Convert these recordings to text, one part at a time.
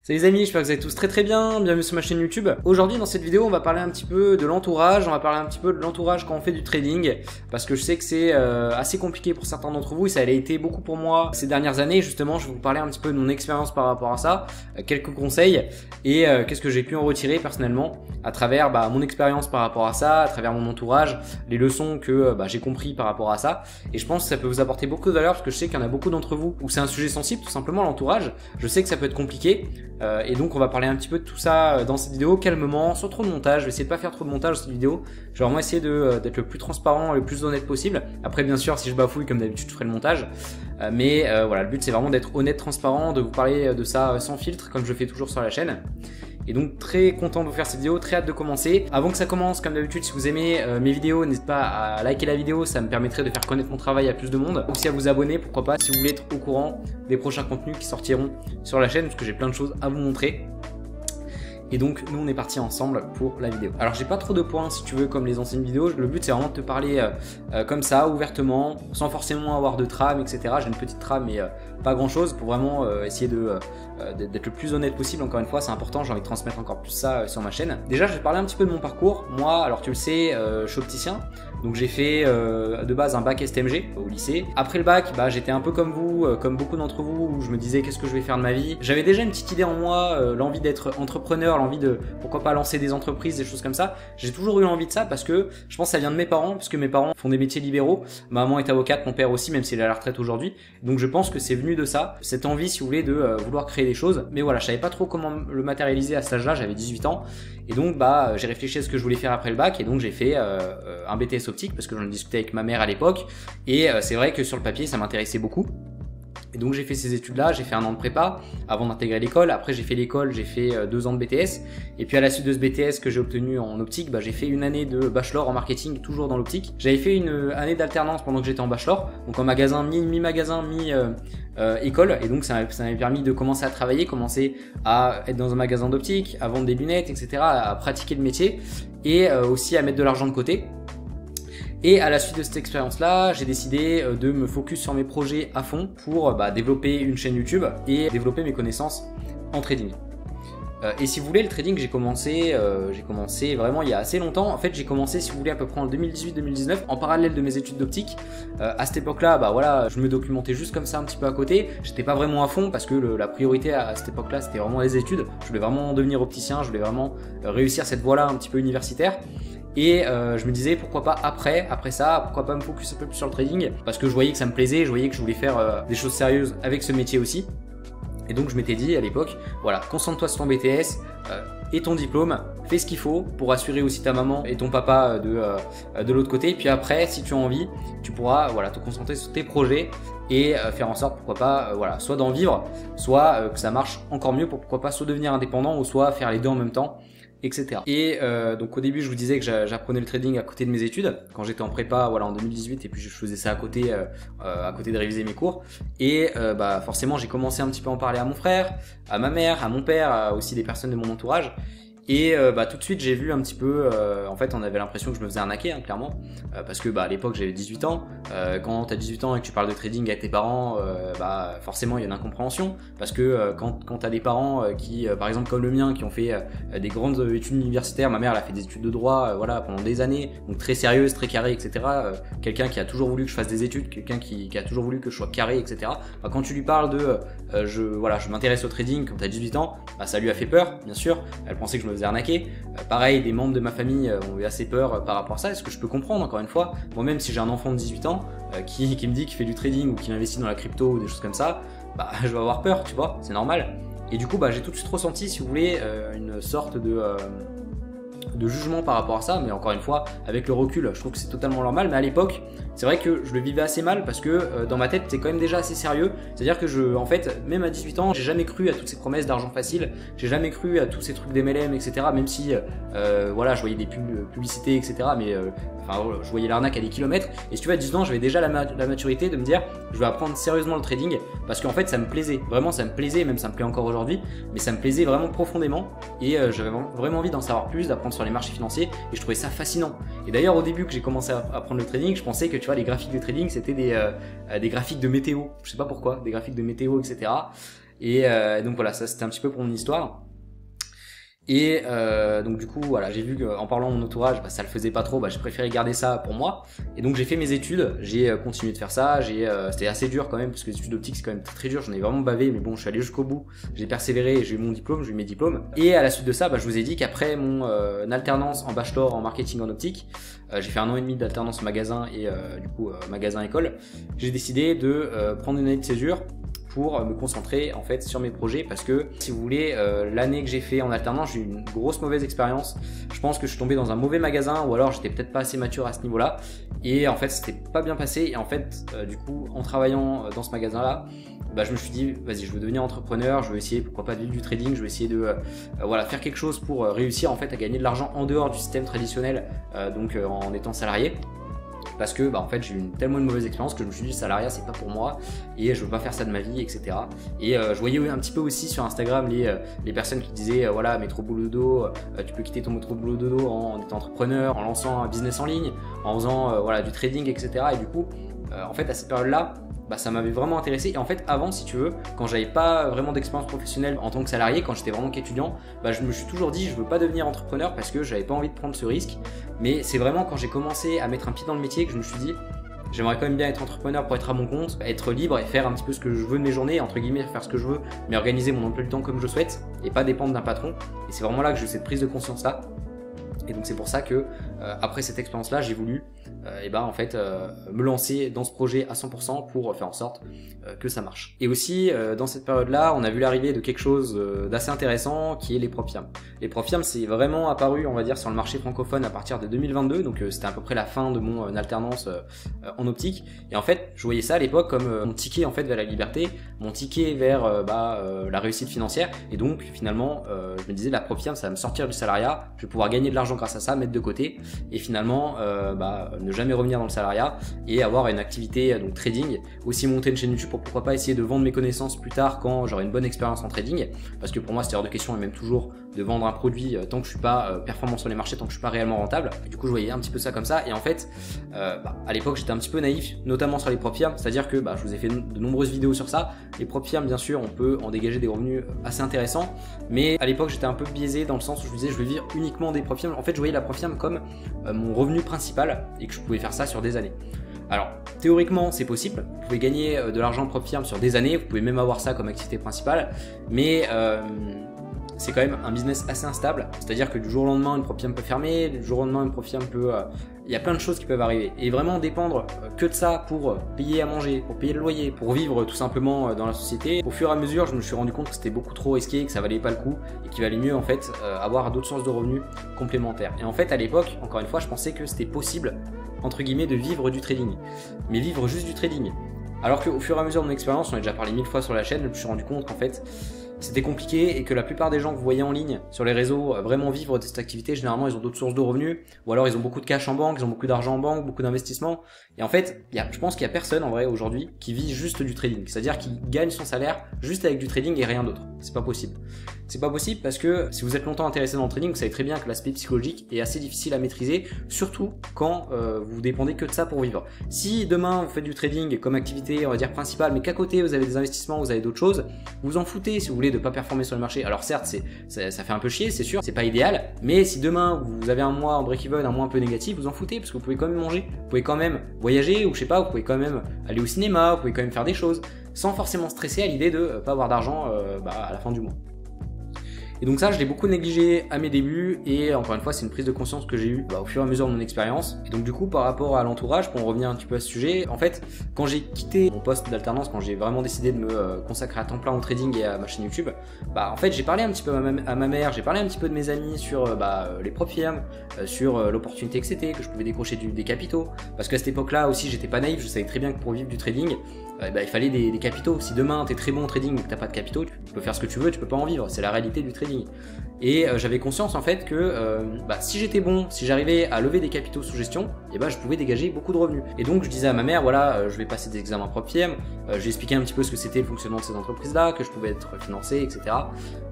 Salut les amis, j'espère que vous allez tous très bien, bienvenue sur ma chaîne YouTube. Aujourd'hui dans cette vidéo on va parler un petit peu de l'entourage, on va parler un petit peu de l'entourage quand on fait du trading, parce que je sais que c'est assez compliqué pour certains d'entre vous, et ça a été beaucoup pour moi ces dernières années. Justement je vais vous parler un petit peu de mon expérience par rapport à ça, quelques conseils, et qu'est-ce que j'ai pu en retirer personnellement à travers mon expérience par rapport à ça, à travers mon entourage, les leçons que j'ai compris par rapport à ça. Et je pense que ça peut vous apporter beaucoup de valeur, parce que je sais qu'il y en a beaucoup d'entre vous où c'est un sujet sensible, tout simplement l'entourage. Je sais que ça peut être compliqué. Et donc on va parler un petit peu de tout ça dans cette vidéo calmement, sans trop de montage. Je vais essayer de pas faire trop de montage dans cette vidéo. Je vais vraiment essayer d'être le plus transparent, le plus honnête possible. Après bien sûr si je bafouille comme d'habitude je ferai le montage. Mais voilà, le but c'est vraiment d'être honnête, transparent, de vous parler de ça sans filtre comme je fais toujours sur la chaîne. Et donc très content de vous faire cette vidéo, très hâte de commencer. Avant que ça commence, comme d'habitude, si vous aimez mes vidéos, n'hésitez pas à liker la vidéo, ça me permettrait de faire connaître mon travail à plus de monde. Aussi à vous abonner, pourquoi pas, si vous voulez être au courant des prochains contenus qui sortiront sur la chaîne, parce que j'ai plein de choses à vous montrer. Et donc nous on est parti ensemble pour la vidéo. Alors j'ai pas trop de points si tu veux comme les anciennes vidéos. Le but c'est vraiment de te parler comme ça, ouvertement, sans forcément avoir de trame, etc. J'ai une petite trame mais pas grand chose pour vraiment essayer d'être le plus honnête possible. Encore une fois c'est important, j'ai envie de transmettre encore plus ça sur ma chaîne. Déjà je vais parler un petit peu de mon parcours. Moi alors tu le sais, je suis opticien. Donc j'ai fait de base un bac STMG au lycée. Après le bac, j'étais un peu comme vous, comme beaucoup d'entre vous, où je me disais qu'est-ce que je vais faire de ma vie. J'avais déjà une petite idée en moi, l'envie d'être entrepreneur, l'envie de pourquoi pas lancer des entreprises, des choses comme ça. J'ai toujours eu envie de ça parce que je pense que ça vient de mes parents, parce que mes parents font des métiers libéraux. Ma maman est avocate, mon père aussi, même s'il est à la retraite aujourd'hui. Donc je pense que c'est venu de ça, cette envie si vous voulez de vouloir créer des choses. Mais voilà, je savais pas trop comment le matérialiser à cet âge-là, j'avais 18 ans. Et donc j'ai réfléchi à ce que je voulais faire après le bac, et donc j'ai fait un BTS optique parce que j'en discutais avec ma mère à l'époque. Et c'est vrai que sur le papier ça m'intéressait beaucoup. Et donc j'ai fait ces études-là, j'ai fait un an de prépa avant d'intégrer l'école. Après j'ai fait l'école, j'ai fait 2 ans de BTS. Et puis à la suite de ce BTS que j'ai obtenu en optique, j'ai fait une année de bachelor en marketing, toujours dans l'optique. J'avais fait une année d'alternance pendant que j'étais en bachelor, donc en magasin, mi-magasin, mi-école. Et donc ça m'avait permis de commencer à travailler, commencer à être dans un magasin d'optique, à vendre des lunettes, etc., à pratiquer le métier et aussi à mettre de l'argent de côté. Et à la suite de cette expérience-là, j'ai décidé de me focus sur mes projets à fond pour développer une chaîne YouTube et développer mes connaissances en trading. Et si vous voulez, le trading, j'ai commencé vraiment il y a assez longtemps. En fait, j'ai commencé, si vous voulez, à peu près en 2018-2019, en parallèle de mes études d'optique. À cette époque-là, voilà, je me documentais juste comme ça un petit peu à côté. J'étais pas vraiment à fond parce que la priorité à cette époque-là, c'était vraiment les études. Je voulais vraiment devenir opticien, je voulais vraiment réussir cette voie-là un petit peu universitaire. Et je me disais pourquoi pas après ça, pourquoi pas me focus un peu plus sur le trading, parce que je voyais que ça me plaisait, je voyais que je voulais faire des choses sérieuses avec ce métier aussi. Et donc je m'étais dit à l'époque, voilà, concentre-toi sur ton BTS et ton diplôme, fais ce qu'il faut pour assurer aussi ta maman et ton papa de l'autre côté. Et puis après, si tu as envie, tu pourras te concentrer sur tes projets et faire en sorte, pourquoi pas, soit d'en vivre, soit que ça marche encore mieux pour pourquoi pas soit devenir indépendant ou soit faire les deux en même temps, etc. Et donc au début je vous disais que j'apprenais le trading à côté de mes études quand j'étais en prépa, voilà, en 2018, et puis je faisais ça à côté de réviser mes cours. Et forcément j'ai commencé un petit peu à en parler à mon frère, à ma mère, à mon père, à aussi des personnes de mon entourage. Et tout de suite j'ai vu un petit peu, en fait on avait l'impression que je me faisais arnaquer, hein, clairement, parce que à l'époque j'avais 18 ans, quand t'as 18 ans et que tu parles de trading à tes parents, forcément il y a une incompréhension, parce que quand t'as des parents qui, par exemple comme le mien, qui ont fait des grandes études universitaires, ma mère elle a fait des études de droit, voilà, pendant des années, donc très sérieuses, très carrées, etc. Quelqu'un qui a toujours voulu que je fasse des études, quelqu'un qui a toujours voulu que je sois carré, etc. Quand tu lui parles de je m'intéresse au trading quand t'as 18 ans, ça lui a fait peur, bien sûr, elle pensait que je me faisais arnaquer. Pareil, des membres de ma famille ont eu assez peur par rapport à ça, est-ce que je peux comprendre, encore une fois. Moi-même si j'ai un enfant de 18 ans qui me dit qu'il fait du trading ou qui investit dans la crypto ou des choses comme ça, je vais avoir peur, tu vois, c'est normal. Et du coup j'ai tout de suite ressenti, si vous voulez, une sorte de jugement par rapport à ça, mais encore une fois, avec le recul, je trouve que c'est totalement normal. Mais à l'époque, c'est vrai que je le vivais assez mal parce que dans ma tête, c'est quand même déjà assez sérieux. C'est-à-dire que en fait, même à 18 ans, j'ai jamais cru à toutes ces promesses d'argent facile, j'ai jamais cru à tous ces trucs d'MLM, etc. Même si, voilà, je voyais des publicités, etc. Mais je voyais l'arnaque à des kilomètres. Et si tu vois, à 18 ans, j'avais déjà la maturité de me dire, je vais apprendre sérieusement le trading parce qu'en fait, ça me plaisait. Vraiment, ça me plaisait, même ça me plaît encore aujourd'hui, mais ça me plaisait vraiment profondément. Et j'avais vraiment envie d'en savoir plus, d'apprendre sur les marchés financiers, et je trouvais ça fascinant. Et d'ailleurs au début que j'ai commencé à apprendre le trading, je pensais que tu vois les graphiques de trading c'était des graphiques de météo, je sais pas pourquoi, des graphiques de météo, etc. Et donc voilà, ça c'était un petit peu pour mon histoire. Et donc du coup voilà, j'ai vu qu'en parlant de mon entourage, ça le faisait pas trop, j'ai préféré garder ça pour moi. Et donc j'ai fait mes études, j'ai continué de faire ça, c'était assez dur quand même, parce que les études d'optique c'est quand même très dur, j'en ai vraiment bavé, mais bon je suis allé jusqu'au bout, j'ai persévéré, j'ai eu mon diplôme, j'ai eu mes diplômes. Et à la suite de ça, je vous ai dit qu'après mon alternance en bachelor en marketing en optique, j'ai fait 1 an et demi d'alternance magasin et du coup magasin école, j'ai décidé de prendre une année de césure pour me concentrer en fait sur mes projets, parce que si vous voulez, l'année que j'ai fait en alternance, j'ai eu une grosse mauvaise expérience. Je pense que je suis tombé dans un mauvais magasin, ou alors j'étais peut-être pas assez mature à ce niveau-là, et en fait c'était pas bien passé. Et en fait du coup, en travaillant dans ce magasin-là, je me suis dit vas-y, je veux devenir entrepreneur, je veux essayer pourquoi pas de vivre du trading, je veux essayer de voilà, faire quelque chose pour réussir en fait à gagner de l'argent en dehors du système traditionnel, donc en étant salarié. Parce que en fait j'ai eu tellement une mauvaise expérience que je me suis dit le salariat c'est pas pour moi et je veux pas faire ça de ma vie, etc. Et je voyais un petit peu aussi sur Instagram les personnes qui disaient voilà, métro boulot dodo, tu peux quitter ton métro boulot dodo en étant entrepreneur, en lançant un business en ligne, en faisant voilà, du trading, etc. Et du coup en fait à cette période là, ça m'avait vraiment intéressé. Et en fait avant, si tu veux, quand j'avais pas vraiment d'expérience professionnelle en tant que salarié, quand j'étais vraiment qu'étudiant, je me suis toujours dit je veux pas devenir entrepreneur parce que j'avais pas envie de prendre ce risque. Mais c'est vraiment quand j'ai commencé à mettre un pied dans le métier que je me suis dit j'aimerais quand même bien être entrepreneur pour être à mon compte, être libre et faire un petit peu ce que je veux de mes journées, entre guillemets, faire ce que je veux, mais organiser mon emploi du temps comme je souhaite et pas dépendre d'un patron. Et c'est vraiment là que j'ai eu cette prise de conscience là. Et donc c'est pour ça que après cette expérience là, j'ai voulu en fait me lancer dans ce projet à 100% pour faire en sorte que ça marche. Et aussi dans cette période là, on a vu l'arrivée de quelque chose d'assez intéressant qui est les PropFirm. Les PropFirm, c'est vraiment apparu, on va dire, sur le marché francophone à partir de 2022, donc c'était à peu près la fin de mon alternance en optique. Et en fait je voyais ça à l'époque comme mon ticket en fait vers la liberté, mon ticket vers la réussite financière. Et donc finalement je me disais la PropFirm, ça va me sortir du salariat, je vais pouvoir gagner de l'argent grâce à ça, mettre de côté et finalement ne jamais revenir dans le salariat et avoir une activité donc trading, aussi monter une chaîne YouTube pour pourquoi pas essayer de vendre mes connaissances plus tard quand j'aurai une bonne expérience en trading, parce que pour moi c'était hors de question, et même toujours, de vendre un produit tant que je suis pas performant sur les marchés, tant que je suis pas réellement rentable. Et du coup je voyais un petit peu ça comme ça. Et en fait à l'époque j'étais un petit peu naïf, notamment sur les PropFirm, c'est-à-dire que je vous ai fait de nombreuses vidéos sur ça. Les PropFirm, bien sûr, on peut en dégager des revenus assez intéressants, mais à l'époque j'étais un peu biaisé dans le sens où je me disais je vais vivre uniquement des PropFirm. En fait je voyais la PropFirm comme mon revenu principal et que je pouvais faire ça sur des années. Alors théoriquement c'est possible, vous pouvez gagner de l'argent en PropFirm sur des années, vous pouvez même avoir ça comme activité principale, mais c'est quand même un business assez instable, c'est-à-dire que du jour au lendemain une PropFirm peut fermer, du jour au lendemain une PropFirm peut... il y a plein de choses qui peuvent arriver, et vraiment dépendre que de ça pour payer à manger, pour payer le loyer, pour vivre tout simplement dans la société. Au fur et à mesure je me suis rendu compte que c'était beaucoup trop risqué, que ça valait pas le coup et qu'il valait mieux en fait avoir d'autres sources de revenus complémentaires. Et en fait à l'époque, encore une fois, je pensais que c'était possible entre guillemets de vivre du trading, mais vivre juste du trading. Alors qu'au fur et à mesure de mon expérience, on a déjà parlé 1000 fois sur la chaîne, je me suis rendu compte qu'en fait c'était compliqué et que la plupart des gens que vous voyez en ligne sur les réseaux vraiment vivre de cette activité, généralement ils ont d'autres sources de revenus, ou alors ils ont beaucoup de cash en banque, ils ont beaucoup d'argent en banque, beaucoup d'investissements. Et en fait, je pense qu'il y a personne en vrai aujourd'hui qui vit juste du trading, c'est-à-dire qui gagne son salaire juste avec du trading et rien d'autre. C'est pas possible. C'est pas possible parce que si vous êtes longtemps intéressé dans le trading, vous savez très bien que l'aspect psychologique est assez difficile à maîtriser, surtout quand vous dépendez que de ça pour vivre. Si demain vous faites du trading comme activité, on va dire principale, mais qu'à côté vous avez des investissements, vous avez d'autres choses, vous en foutez si vous voulez de pas performer sur le marché. Alors certes, ça fait un peu chier, c'est sûr, c'est pas idéal, mais si demain vous avez un mois en break-even, un mois un peu négatif, vous en foutez parce que vous pouvez quand même manger, vous pouvez quand même voyager, ou je sais pas, vous pouvez quand même aller au cinéma, vous pouvez quand même faire des choses sans forcément stresser à l'idée de pas avoir d'argent à la fin du mois. Et donc ça, je l'ai beaucoup négligé à mes débuts, et encore une fois, c'est une prise de conscience que j'ai eue au fur et à mesure de mon expérience. Et donc du coup, par rapport à l'entourage, pour en revenir un petit peu à ce sujet, en fait, quand j'ai quitté mon poste d'alternance, quand j'ai vraiment décidé de me consacrer à temps plein au trading et à ma chaîne YouTube, en fait, j'ai parlé un petit peu à ma mère, j'ai parlé un petit peu de mes amis sur les PropFirm, sur l'opportunité que c'était, que je pouvais décrocher des capitaux. Parce qu'à cette époque-là aussi, j'étais pas naïf, je savais très bien que pour vivre du trading, il fallait des capitaux. Si demain t'es très bon au trading mais que t'as pas de capitaux, tu peux faire ce que tu veux, tu peux pas en vivre, c'est la réalité du trading. Et j'avais conscience en fait que si j'étais bon, si j'arrivais à lever des capitaux sous gestion, je pouvais dégager beaucoup de revenus. Et donc je disais à ma mère, voilà, je vais passer des examens PropFirm, j'ai expliqué un petit peu ce que c'était le fonctionnement de ces entreprises là, que je pouvais être financé, etc.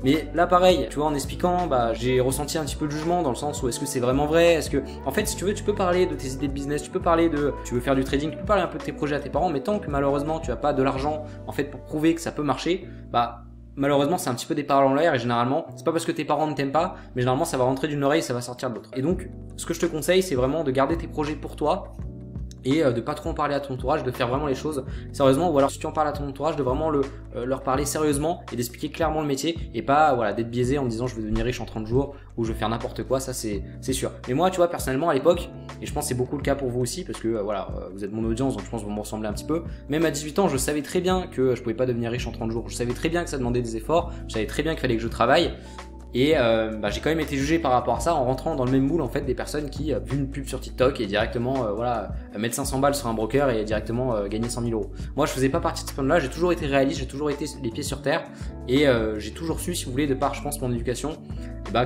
Mais là pareil, tu vois, en expliquant, j'ai ressenti un petit peu de jugement dans le sens où est-ce que c'est vraiment vrai, est-ce que, en fait, si tu veux, tu peux parler de tes idées de business, tu peux parler tu veux faire du trading, tu peux parler un peu de tes projets à tes parents, mais tant que malheureusement tu n'as pas de l'argent en fait pour prouver que ça peut marcher, malheureusement c'est un petit peu des paroles en l'air et généralement c'est pas parce que tes parents ne t'aiment pas, mais généralement ça va rentrer d'une oreille et ça va sortir de l'autre. Et donc ce que je te conseille c'est vraiment de garder tes projets pour toi et de pas trop en parler à ton entourage, de faire vraiment les choses sérieusement, ou alors si tu en parles à ton entourage, de vraiment leur parler sérieusement et d'expliquer clairement le métier et pas voilà d'être biaisé en disant je vais devenir riche en 30 jours ou je vais faire n'importe quoi, ça c'est sûr. Mais moi tu vois personnellement à l'époque, et je pense que c'est beaucoup le cas pour vous aussi parce que voilà vous êtes mon audience donc je pense que vous me ressemblez un petit peu, même à 18 ans je savais très bien que je pouvais pas devenir riche en 30 jours, je savais très bien que ça demandait des efforts, je savais très bien qu'il fallait que je travaille. Et j'ai quand même été jugé par rapport à ça en rentrant dans le même moule en fait des personnes qui vu une pub sur TikTok et directement voilà mettre 500 balles sur un broker et directement gagner 100 000 euros. Moi je faisais pas partie de ce point là, j'ai toujours été réaliste, j'ai toujours été les pieds sur terre et j'ai toujours su, si vous voulez, de par je pense mon éducation,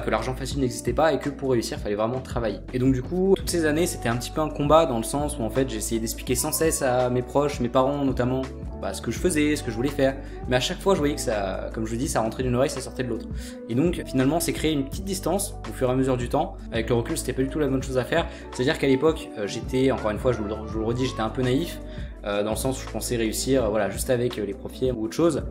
que l'argent facile n'existait pas et que pour réussir il fallait vraiment travailler. Et donc du coup toutes ces années c'était un petit peu un combat dans le sens où en fait j'essayais d'expliquer sans cesse à mes proches, mes parents notamment, ce que je faisais, ce que je voulais faire, mais à chaque fois je voyais que ça, comme je vous dis, ça rentrait d'une oreille, ça sortait de l'autre. Et donc finalement c'est créé une petite distance au fur et à mesure du temps. Avec le recul c'était pas du tout la bonne chose à faire, c'est à dire qu'à l'époque j'étais, encore une fois je vous le redis, j'étais un peu naïf dans le sens où je pensais réussir voilà juste avec les profils ou autre chose.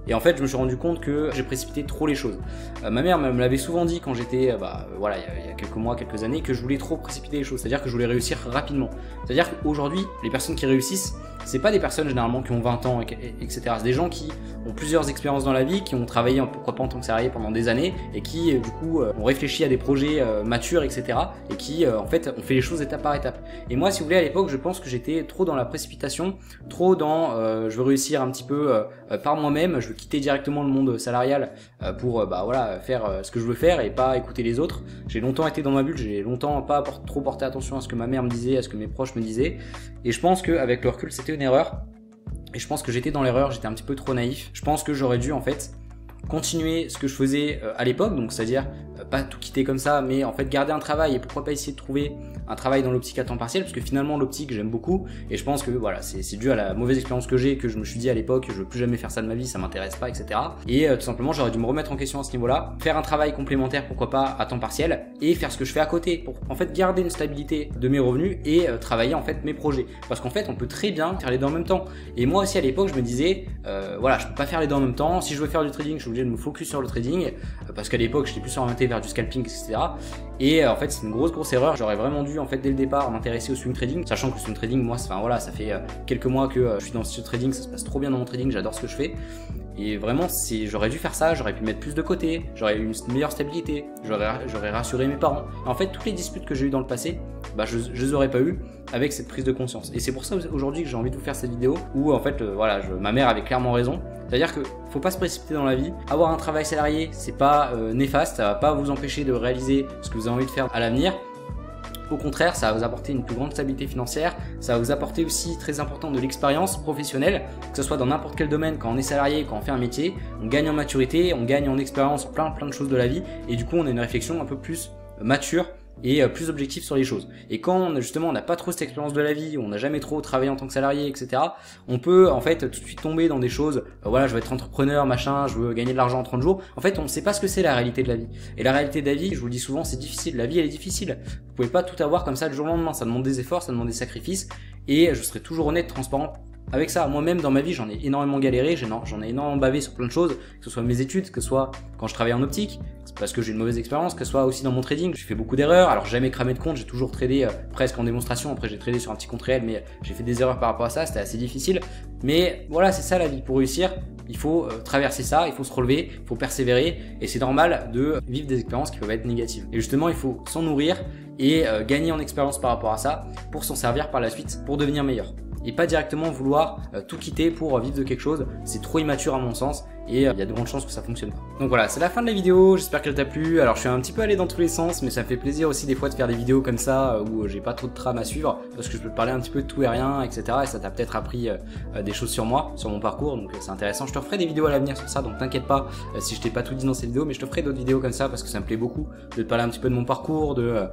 Et en fait, je me suis rendu compte que j'ai précipité trop les choses. Ma mère me l'avait souvent dit quand j'étais, voilà, il y a quelques mois, quelques années, que je voulais trop précipiter les choses. C'est-à-dire que je voulais réussir rapidement. C'est-à-dire qu'aujourd'hui, les personnes qui réussissent, c'est pas des personnes généralement qui ont 20 ans, etc. C'est des gens qui ont plusieurs expériences dans la vie, qui ont travaillé, pourquoi pas en tant que salarié pendant des années, et qui, du coup, ont réfléchi à des projets matures, etc. Et qui, en fait, ont fait les choses étape par étape. Et moi, si vous voulez, à l'époque, je pense que j'étais trop dans la précipitation, trop dans, je veux réussir un petit peu par moi-même, je veux quitter directement le monde salarial pour voilà faire ce que je veux faire et pas écouter les autres. J'ai longtemps été dans ma bulle, j'ai longtemps pas trop porté attention à ce que ma mère me disait, à ce que mes proches me disaient, et je pense qu'avec le recul c'était une erreur, et je pense que j'étais dans l'erreur, j'étais un petit peu trop naïf. Je pense que j'aurais dû en fait continuer ce que je faisais à l'époque, donc c'est-à-dire pas tout quitter comme ça, mais en fait garder un travail et pourquoi pas essayer de trouver un travail dans l'optique à temps partiel, parce que finalement l'optique j'aime beaucoup et je pense que voilà c'est dû à la mauvaise expérience que j'ai, que je me suis dit à l'époque je veux plus jamais faire ça de ma vie, ça m'intéresse pas, etc. Et tout simplement j'aurais dû me remettre en question à ce niveau-là, faire un travail complémentaire pourquoi pas à temps partiel et faire ce que je fais à côté pour en fait garder une stabilité de mes revenus et travailler en fait mes projets, parce qu'en fait on peut très bien faire les deux en même temps. Et moi aussi à l'époque je me disais voilà je peux pas faire les deux en même temps, si je veux faire du trading je suis obligé de me focus sur le trading parce qu'à l'époque j'étais plus orienté vers du scalping, etc. Et en fait c'est une grosse erreur, j'aurais vraiment dû en fait dès le départ m'intéresser au swing trading, sachant que le swing trading moi voilà ça fait quelques mois que je suis dans le trading, ça se passe trop bien dans mon trading, j'adore ce que je fais. Et vraiment j'aurais dû faire ça, j'aurais pu mettre plus de côté, j'aurais eu une meilleure stabilité, j'aurais rassuré mes parents. Et en fait toutes les disputes que j'ai eues dans le passé, je les aurais pas eu avec cette prise de conscience. Et c'est pour ça aujourd'hui que j'ai envie de vous faire cette vidéo où en fait voilà ma mère avait clairement raison. C'est-à-dire que faut pas se précipiter dans la vie. Avoir un travail salarié c'est pas néfaste, ça va pas vous empêcher de réaliser ce que vous avez envie de faire à l'avenir. Au contraire, ça va vous apporter une plus grande stabilité financière, ça va vous apporter aussi, très important, de l'expérience professionnelle, que ce soit dans n'importe quel domaine. Quand on est salarié, quand on fait un métier, on gagne en maturité, on gagne en expérience, plein de choses de la vie, et du coup on a une réflexion un peu plus mature et plus objectif sur les choses. Et quand justement on n'a pas trop cette expérience de la vie, on n'a jamais trop travaillé en tant que salarié, etc., on peut en fait tout de suite tomber dans des choses, voilà je veux être entrepreneur, machin, je veux gagner de l'argent en 30 jours. En fait on ne sait pas ce que c'est la réalité de la vie. Et la réalité de la vie, je vous le dis souvent, c'est difficile, la vie elle est difficile. Vous pouvez pas tout avoir comme ça du jour au lendemain, ça demande des efforts, ça demande des sacrifices, et je serai toujours honnête, transparent avec ça. Moi-même dans ma vie j'en ai énormément galéré, j'en ai énormément bavé sur plein de choses, que ce soit mes études, que ce soit quand je travaillais en optique, parce que j'ai une mauvaise expérience, que ce soit aussi dans mon trading, j'ai fait beaucoup d'erreurs. Alors j'ai jamais cramé de compte, j'ai toujours tradé presque en démonstration, après j'ai tradé sur un petit compte réel, mais j'ai fait des erreurs par rapport à ça, c'était assez difficile. Mais voilà, c'est ça la vie, pour réussir il faut traverser ça, il faut se relever, il faut persévérer, et c'est normal de vivre des expériences qui peuvent être négatives. Et justement il faut s'en nourrir et gagner en expérience par rapport à ça pour s'en servir par la suite, pour devenir meilleur. Et pas directement vouloir tout quitter pour vivre de quelque chose, c'est trop immature à mon sens, et il y a de grandes chances que ça fonctionne pas. Donc voilà, c'est la fin de la vidéo, j'espère qu'elle t'a plu. Alors je suis un petit peu allé dans tous les sens, mais ça me fait plaisir aussi des fois de faire des vidéos comme ça où j'ai pas trop de trame à suivre, parce que je peux te parler un petit peu de tout et rien, etc. Et ça t'a peut-être appris des choses sur moi, sur mon parcours, donc c'est intéressant. Je te referai des vidéos à l'avenir sur ça, donc t'inquiète pas si je t'ai pas tout dit dans ces vidéos, mais je te ferai d'autres vidéos comme ça parce que ça me plaît beaucoup de te parler un petit peu de mon parcours, de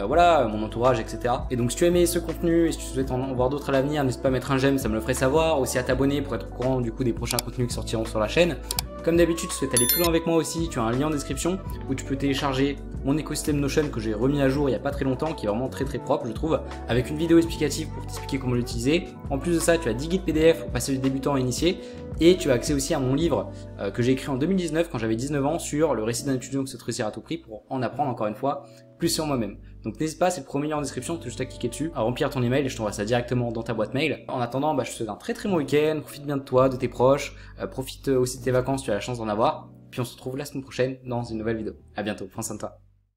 voilà, mon entourage, etc. Et donc si tu as aimé ce contenu et si tu souhaites en voir d'autres à l'avenir, n'hésite pas à mettre un j'aime, ça me le ferait savoir, aussi à t'abonner pour être au courant du coup des prochains contenus qui sortiront sur la chaîne. Comme d'habitude, si tu souhaites aller plus loin avec moi aussi, tu as un lien en description où tu peux télécharger mon écosystème Notion que j'ai remis à jour il n'y a pas très longtemps, qui est vraiment très propre je trouve, avec une vidéo explicative pour t'expliquer comment l'utiliser. En plus de ça, tu as 10 guides PDF pour passer du débutant à initié, et tu as accès aussi à mon livre que j'ai écrit en 2019 quand j'avais 19 ans sur le récit d'un étudiant qui se réussir à tout prix pour en apprendre encore une fois plus sur moi-même. Donc n'hésite pas, c'est le premier lien en description, tu as juste à cliquer dessus, à remplir ton email et je t'envoie ça directement dans ta boîte mail. En attendant, je te souhaite un très bon week-end, profite bien de toi, de tes proches, profite aussi de tes vacances, tu as la chance d'en avoir. Puis on se retrouve la semaine prochaine dans une nouvelle vidéo. À bientôt, prends soin de toi.